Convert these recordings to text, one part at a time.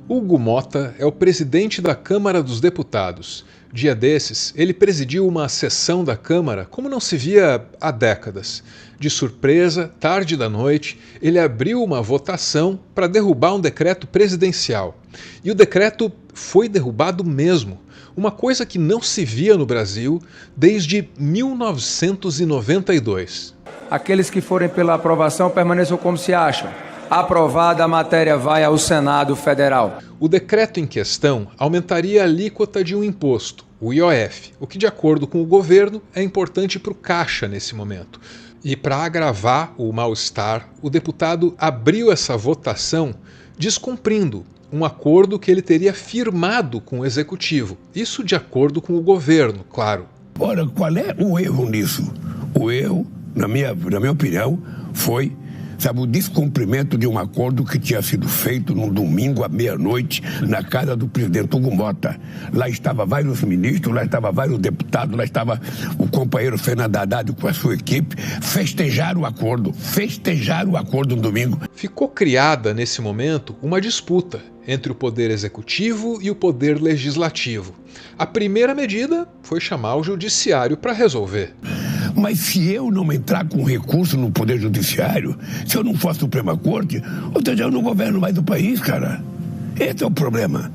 Hugo Motta é o presidente da Câmara dos Deputados. Dia desses, ele presidiu uma sessão da Câmara como não se via há décadas. De surpresa, tarde da noite, ele abriu uma votação para derrubar um decreto presidencial. E o decreto foi derrubado mesmo. Uma coisa que não se via no Brasil desde 1992. Aqueles que forem pela aprovação permaneçam como se acham. Aprovada, a matéria vai ao Senado Federal. O decreto em questão aumentaria a alíquota de um imposto, o IOF, o que, de acordo com o governo, é importante para o caixa nesse momento. E para agravar o mal-estar, o deputado abriu essa votação descumprindo um acordo que ele teria firmado com o Executivo. Isso de acordo com o governo, claro. Ora, qual é o erro nisso? O erro, na minha opinião, foi o descumprimento de um acordo que tinha sido feito num domingo à meia-noite na casa do presidente Hugo Motta. Lá estavam vários ministros, lá estavam vários deputados, lá estava o companheiro Fernando Haddad com a sua equipe. Festejaram o acordo no domingo. Ficou criada, nesse momento, uma disputa entre o Poder Executivo e o Poder Legislativo. A primeira medida foi chamar o Judiciário para resolver. Mas se eu não entrar com recurso no Poder Judiciário, se eu não for a Suprema Corte, ou seja, eu não governo mais do país, cara. Esse é o problema.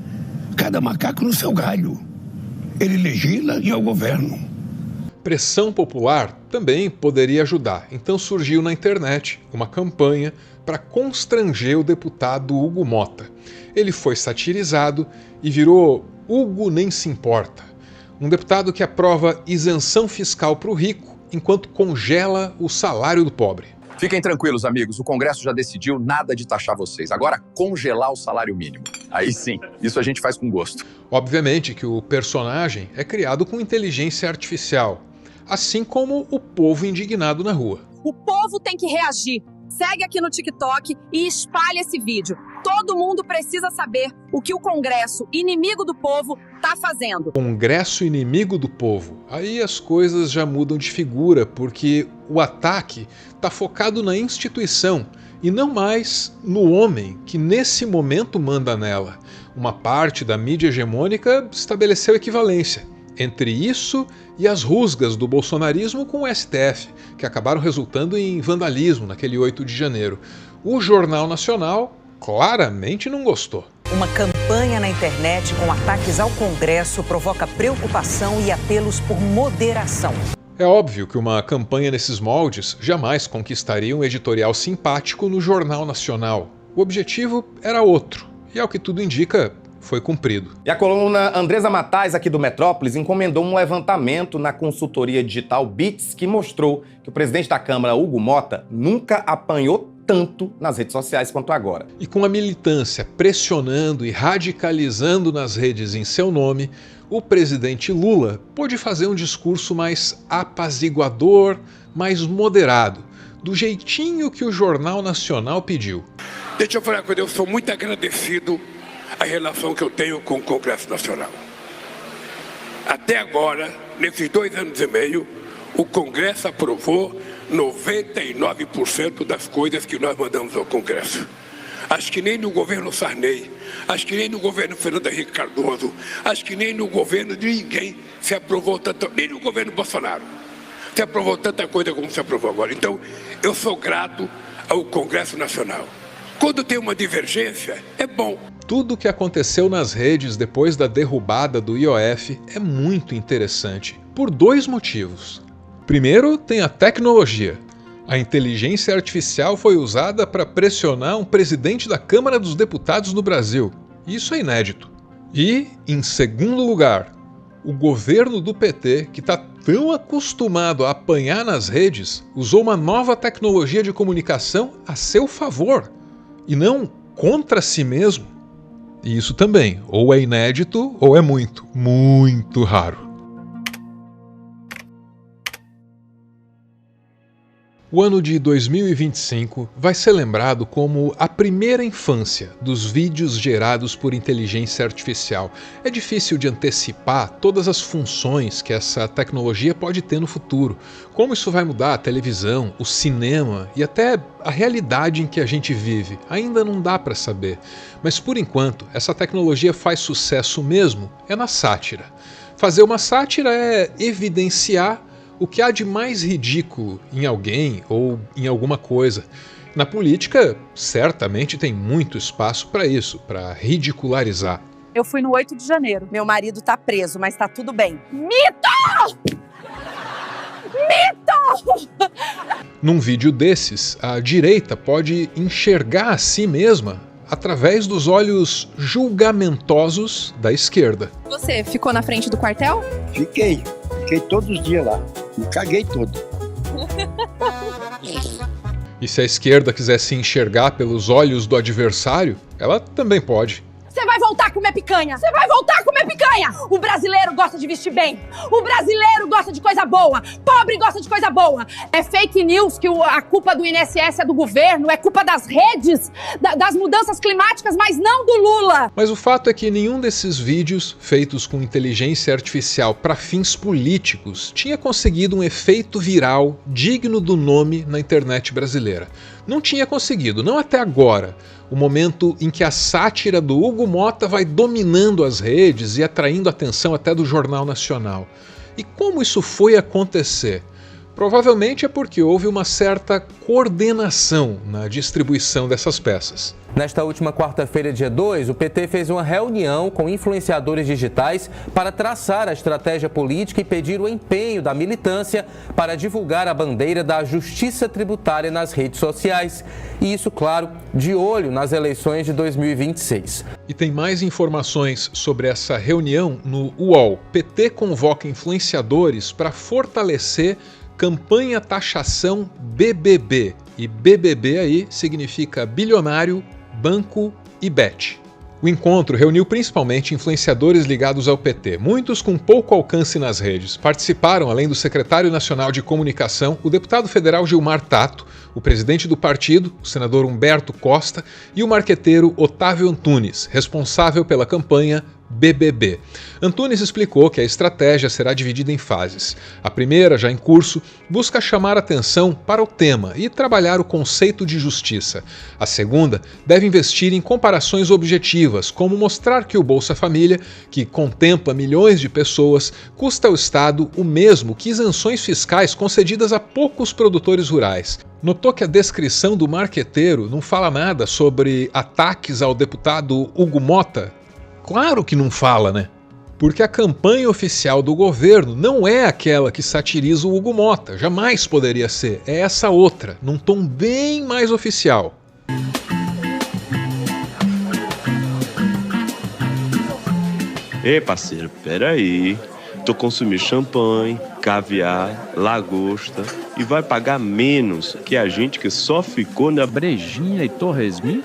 Cada macaco no seu galho. Ele legisla e é o governo. Pressão popular também poderia ajudar. Então surgiu na internet uma campanha para constranger o deputado Hugo Motta. Ele foi satirizado e virou Hugo Nem Se Importa. Um deputado que aprova isenção fiscal para o rico, enquanto congela o salário do pobre. Fiquem tranquilos, amigos. O Congresso já decidiu nada de taxar vocês. Agora, congelar o salário mínimo. Aí sim, isso a gente faz com gosto. Obviamente que o personagem é criado com inteligência artificial, assim como o povo indignado na rua. O povo tem que reagir. Segue aqui no TikTok e espalhe esse vídeo. Todo mundo precisa saber o que o Congresso, inimigo do povo, está fazendo. Congresso inimigo do povo. Aí as coisas já mudam de figura, porque o ataque está focado na instituição e não mais no homem que nesse momento manda nela. Uma parte da mídia hegemônica estabeleceu equivalência entre isso e as rusgas do bolsonarismo com o STF, que acabaram resultando em vandalismo naquele 8 de janeiro. O Jornal Nacional claramente não gostou. Uma campanha na internet com ataques ao Congresso provoca preocupação e apelos por moderação. É óbvio que uma campanha nesses moldes jamais conquistaria um editorial simpático no Jornal Nacional. O objetivo era outro, e ao que tudo indica, foi cumprido. E a coluna Andresa Matais, aqui do Metrópolis, encomendou um levantamento na consultoria digital Bits que mostrou que o presidente da Câmara, Hugo Motta, nunca apanhou tanto nas redes sociais quanto agora. E com a militância pressionando e radicalizando nas redes em seu nome, o presidente Lula pôde fazer um discurso mais apaziguador, mais moderado, do jeitinho que o Jornal Nacional pediu. Deixa eu falar uma coisa, eu sou muito agradecido à relação que eu tenho com o Congresso Nacional. Até agora, nesses 2 anos e meio, o Congresso aprovou 99% das coisas que nós mandamos ao Congresso. Acho que nem no governo Sarney, acho que nem no governo Fernando Henrique Cardoso, acho que nem no governo de ninguém se aprovou tanto, nem no governo Bolsonaro se aprovou tanta coisa como se aprovou agora. Então, eu sou grato ao Congresso Nacional. Quando tem uma divergência, é bom. Tudo o que aconteceu nas redes depois da derrubada do IOF é muito interessante, por 2 motivos. Primeiro, tem a tecnologia. A inteligência artificial foi usada para pressionar um presidente da Câmara dos Deputados no Brasil. Isso é inédito. E, em segundo lugar, o governo do PT, que está tão acostumado a apanhar nas redes, usou uma nova tecnologia de comunicação a seu favor, e não contra si mesmo. E isso também, ou é inédito, ou é muito, muito raro. O ano de 2025 vai ser lembrado como a primeira infância dos vídeos gerados por inteligência artificial. É difícil de antecipar todas as funções que essa tecnologia pode ter no futuro, como isso vai mudar a televisão, o cinema e até a realidade em que a gente vive. Ainda não dá para saber, mas por enquanto essa tecnologia faz sucesso mesmo é na sátira. Fazer uma sátira é evidenciar o que há de mais ridículo em alguém ou em alguma coisa. Na política, certamente tem muito espaço para isso, para ridicularizar. Eu fui no 8 de janeiro. Meu marido tá preso, mas tá tudo bem. Mito! Mito! Num vídeo desses, a direita pode enxergar a si mesma através dos olhos julgamentosos da esquerda. Você ficou na frente do quartel? Fiquei todos os dias lá. Me caguei todo. E se a esquerda quiser se enxergar pelos olhos do adversário, ela também pode. Você vai voltar a comer picanha! Você vai voltar a comer picanha! O brasileiro gosta de vestir bem. O brasileiro gosta de coisa boa. Pobre gosta de coisa boa. É fake news que a culpa do INSS é do governo, é culpa das redes, das mudanças climáticas, mas não do Lula. Mas o fato é que nenhum desses vídeos, feitos com inteligência artificial para fins políticos, tinha conseguido um efeito viral digno do nome na internet brasileira. Não tinha conseguido, não até agora. O momento em que a sátira do Hugo Motta vai dominando as redes e atraindo a atenção até do Jornal Nacional. E como isso foi acontecer? Provavelmente é porque houve uma certa coordenação na distribuição dessas peças. Nesta última quarta-feira, dia 2, o PT fez uma reunião com influenciadores digitais para traçar a estratégia política e pedir o empenho da militância para divulgar a bandeira da justiça tributária nas redes sociais. E isso, claro, de olho nas eleições de 2026. E tem mais informações sobre essa reunião no UOL. PT convoca influenciadores para fortalecer campanha taxação BBB. E BBB aí significa bilionário, banco e bet. O encontro reuniu principalmente influenciadores ligados ao PT, muitos com pouco alcance nas redes. Participaram, além do secretário nacional de comunicação, o deputado federal Gilmar Tato, o presidente do partido, o senador Humberto Costa, e o marqueteiro Otávio Antunes, responsável pela campanha BBB. Antunes explicou que a estratégia será dividida em fases. A primeira, já em curso, busca chamar atenção para o tema e trabalhar o conceito de justiça. A segunda deve investir em comparações objetivas, como mostrar que o Bolsa Família, que contempla milhões de pessoas, custa ao Estado o mesmo que isenções fiscais concedidas a poucos produtores rurais. Notou que a descrição do marqueteiro não fala nada sobre ataques ao deputado Hugo Motta? Claro que não fala, né? Porque a campanha oficial do governo não é aquela que satiriza o Hugo Motta, jamais poderia ser. É essa outra, num tom bem mais oficial. Ei, parceiro, peraí. Tu consumir champanhe, caviar, lagosta e vai pagar menos que a gente que só ficou na Brejinha e Torresmin?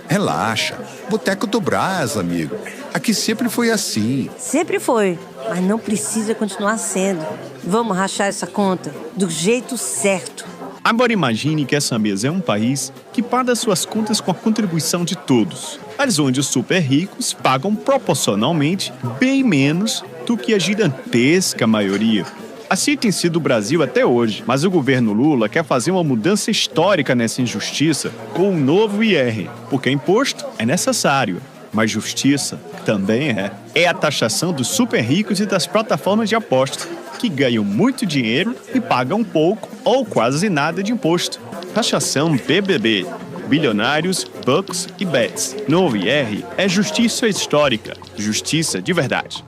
Relaxa. Boteco do Brás, amigo. Aqui sempre foi assim. Sempre foi, mas não precisa continuar sendo. Vamos rachar essa conta do jeito certo. Agora imagine que essa mesa é um país que paga suas contas com a contribuição de todos, mas onde os super ricos pagam proporcionalmente bem menos do que a gigantesca maioria. Assim tem sido o Brasil até hoje, mas o governo Lula quer fazer uma mudança histórica nessa injustiça com um novo IR, porque imposto é necessário, mas justiça também é. É a taxação dos super ricos e das plataformas de apostas, que ganham muito dinheiro e pagam pouco ou quase nada de imposto. Taxação BBB. Bilionários, bucks e bets. Novo IR é justiça histórica, justiça de verdade.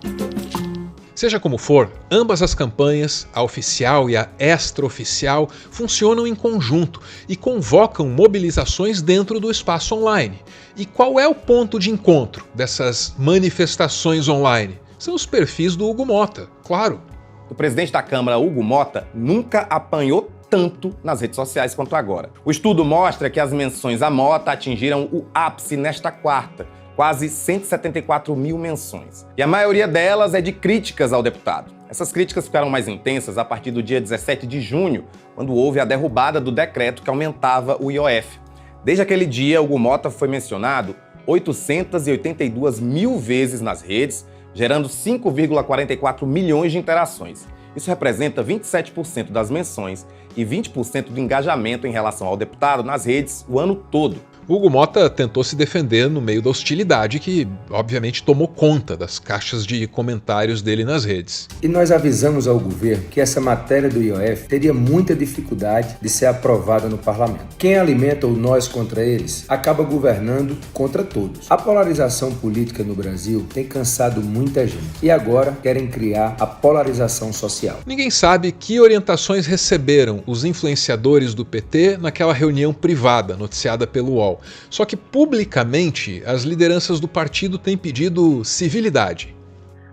Seja como for, ambas as campanhas, a oficial e a extraoficial, funcionam em conjunto e convocam mobilizações dentro do espaço online. E qual é o ponto de encontro dessas manifestações online? São os perfis do Hugo Motta, claro. O presidente da Câmara, Hugo Motta, nunca apanhou tanto nas redes sociais quanto agora. O estudo mostra que as menções a Motta atingiram o ápice nesta quarta. Quase 174 mil menções. E a maioria delas é de críticas ao deputado. Essas críticas ficaram mais intensas a partir do dia 17 de junho, quando houve a derrubada do decreto que aumentava o IOF. Desde aquele dia, Hugo Mota foi mencionado 882 mil vezes nas redes, gerando 5,44 milhões de interações. Isso representa 27% das menções e 20% do engajamento em relação ao deputado nas redes o ano todo. Hugo Mota tentou se defender no meio da hostilidade que, obviamente, tomou conta das caixas de comentários dele nas redes. E nós avisamos ao governo que essa matéria do IOF teria muita dificuldade de ser aprovada no parlamento. Quem alimenta o nós contra eles acaba governando contra todos. A polarização política no Brasil tem cansado muita gente e agora querem criar a polarização social. Ninguém sabe que orientações receberam os influenciadores do PT naquela reunião privada noticiada pelo UOL. Só que, publicamente, as lideranças do partido têm pedido civilidade.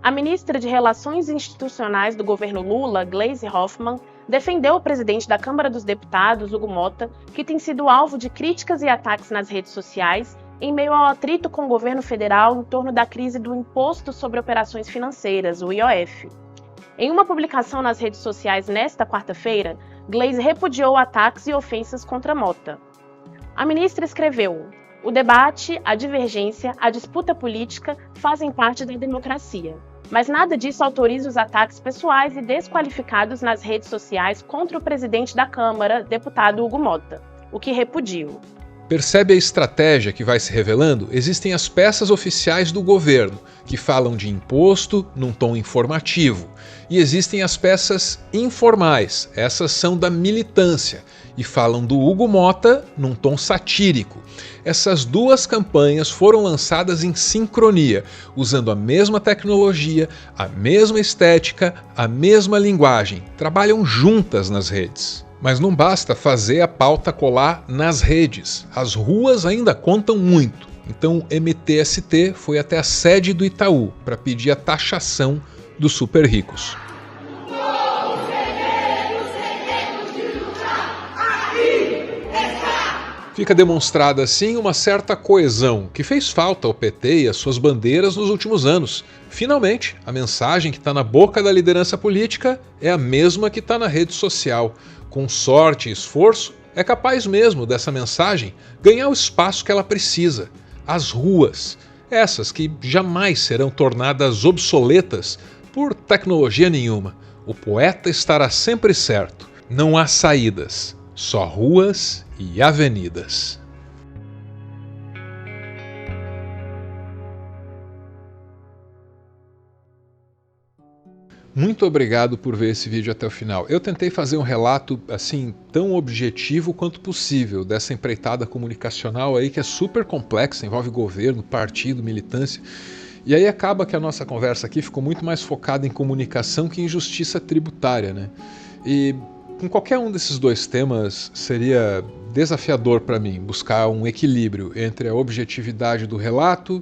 A ministra de Relações Institucionais do governo Lula, Gleisi Hoffmann, defendeu o presidente da Câmara dos Deputados, Hugo Mota, que tem sido alvo de críticas e ataques nas redes sociais em meio ao atrito com o governo federal em torno da crise do Imposto sobre Operações Financeiras, o IOF. Em uma publicação nas redes sociais nesta quarta-feira, Gleisi repudiou ataques e ofensas contra Mota. A ministra escreveu: "O debate, a divergência, a disputa política fazem parte da democracia. Mas nada disso autoriza os ataques pessoais e desqualificados nas redes sociais contra o presidente da Câmara, deputado Hugo Mota, o que repudio." Percebe a estratégia que vai se revelando? Existem as peças oficiais do governo, que falam de imposto num tom informativo. E existem as peças informais, essas são da militância, e falam do Hugo Mota num tom satírico. Essas duas campanhas foram lançadas em sincronia, usando a mesma tecnologia, a mesma estética, a mesma linguagem. Trabalham juntas nas redes. Mas não basta fazer a pauta colar nas redes. As ruas ainda contam muito. Então o MTST foi até a sede do Itaú para pedir a taxação dos super ricos. Fica demonstrada assim uma certa coesão que fez falta ao PT e às suas bandeiras nos últimos anos. Finalmente, a mensagem que está na boca da liderança política é a mesma que está na rede social. Com sorte e esforço, é capaz mesmo dessa mensagem ganhar o espaço que ela precisa. As ruas, essas que jamais serão tornadas obsoletas por tecnologia nenhuma. O poeta estará sempre certo. Não há saídas, só ruas e avenidas. Muito obrigado por ver esse vídeo até o final. Eu tentei fazer um relato assim tão objetivo quanto possível dessa empreitada comunicacional aí que é super complexa, envolve governo, partido, militância. E aí acaba que a nossa conversa aqui ficou muito mais focada em comunicação que em justiça tributária, né? E com qualquer um desses dois temas seria desafiador para mim buscar um equilíbrio entre a objetividade do relato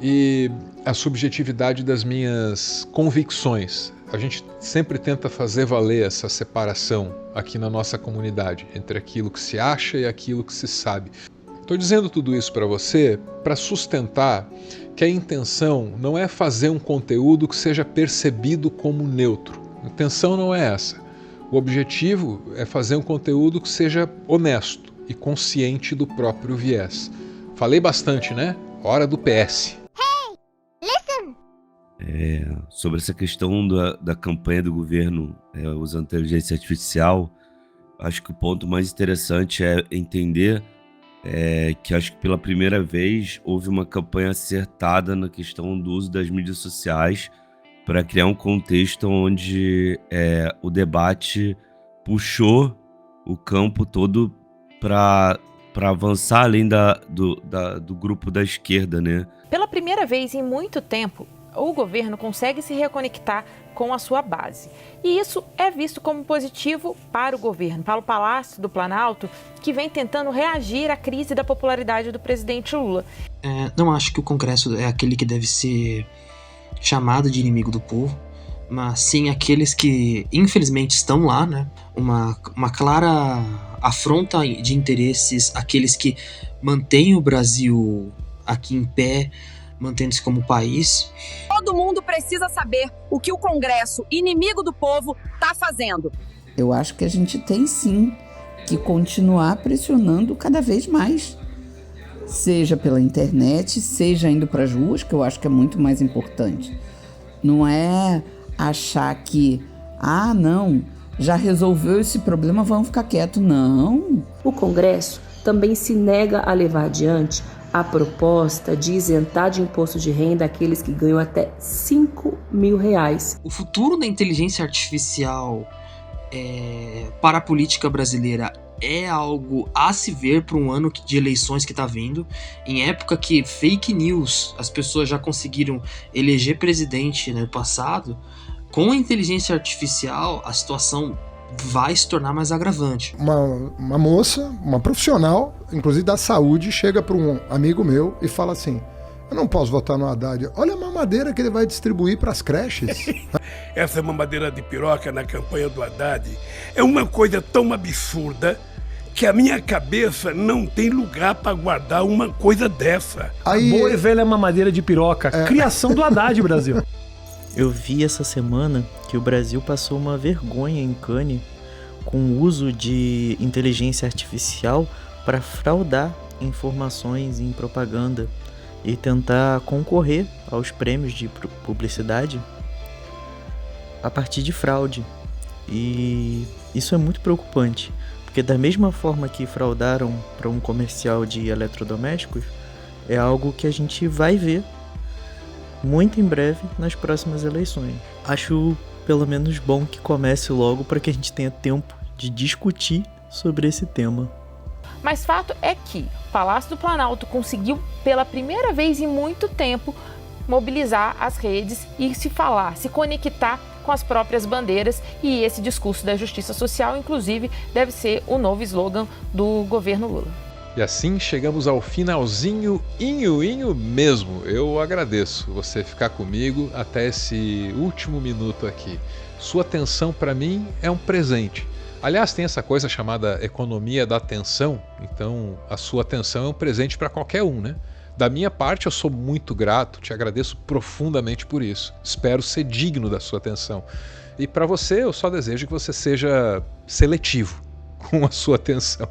e a subjetividade das minhas convicções. A gente sempre tenta fazer valer essa separação aqui na nossa comunidade, entre aquilo que se acha e aquilo que se sabe. Estou dizendo tudo isso para você para sustentar que a intenção não é fazer um conteúdo que seja percebido como neutro. A intenção não é essa. O objetivo é fazer um conteúdo que seja honesto e consciente do próprio viés. Falei bastante, né? Hora do PS. Sobre essa questão da campanha do governo usando inteligência artificial, acho que o ponto mais interessante é entender que acho que pela primeira vez houve uma campanha acertada na questão do uso das mídias sociais para criar um contexto onde o debate puxou o campo todo para avançar além do grupo da esquerda, né? Pela primeira vez em muito tempo, o governo consegue se reconectar com a sua base. E isso é visto como positivo para o governo, para o Palácio do Planalto, que vem tentando reagir à crise da popularidade do presidente Lula. Não acho que o Congresso é aquele que deve ser chamado de inimigo do povo, mas sim aqueles que infelizmente estão lá, né? Uma clara afronta de interesses, aqueles que mantêm o Brasil aqui em pé, mantendo-se como país. Todo mundo precisa saber o que o Congresso, inimigo do povo, está fazendo. Eu acho que a gente tem sim que continuar pressionando cada vez mais. Seja pela internet, seja indo para as ruas, que eu acho que é muito mais importante. Não é achar que, não, já resolveu esse problema, vamos ficar quieto. Não. O Congresso também se nega a levar adiante a proposta de isentar de imposto de renda aqueles que ganham até R$5.000. O futuro da inteligência artificial para a política brasileira é algo a se ver para um ano de eleições que está vindo, em época que fake news, as pessoas já conseguiram eleger presidente no passado. Com a inteligência artificial, a situação vai se tornar mais agravante. Uma moça, uma profissional, inclusive da saúde, chega para um amigo meu e fala assim: eu não posso votar no Haddad, olha a mamadeira que ele vai distribuir para as creches. Essa mamadeira de piroca na campanha do Haddad é uma coisa tão absurda que a minha cabeça não tem lugar para guardar uma coisa dessa. Aí, a boa e velha mamadeira de piroca, criação do Haddad, Brasil. Eu vi essa semana que o Brasil passou uma vergonha em Cannes com o uso de inteligência artificial para fraudar informações em propaganda e tentar concorrer aos prêmios de publicidade a partir de fraude. E isso é muito preocupante, porque da mesma forma que fraudaram para um comercial de eletrodomésticos, é algo que a gente vai ver muito em breve nas próximas eleições. Acho pelo menos bom que comece logo para que a gente tenha tempo de discutir sobre esse tema. Mas fato é que o Palácio do Planalto conseguiu pela primeira vez em muito tempo mobilizar as redes e se conectar com as próprias bandeiras, e esse discurso da justiça social, inclusive, deve ser o novo slogan do governo Lula. E assim chegamos ao finalzinho, inho mesmo. Eu agradeço você ficar comigo até esse último minuto aqui. Sua atenção para mim é um presente. Aliás, tem essa coisa chamada economia da atenção, então a sua atenção é um presente para qualquer um, né? Da minha parte, eu sou muito grato, te agradeço profundamente por isso. Espero ser digno da sua atenção. E para você, eu só desejo que você seja seletivo com a sua atenção.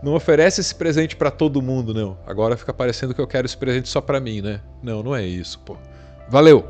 Não oferece esse presente para todo mundo, não. Agora fica parecendo que eu quero esse presente só para mim, né? Não é isso, pô. Valeu!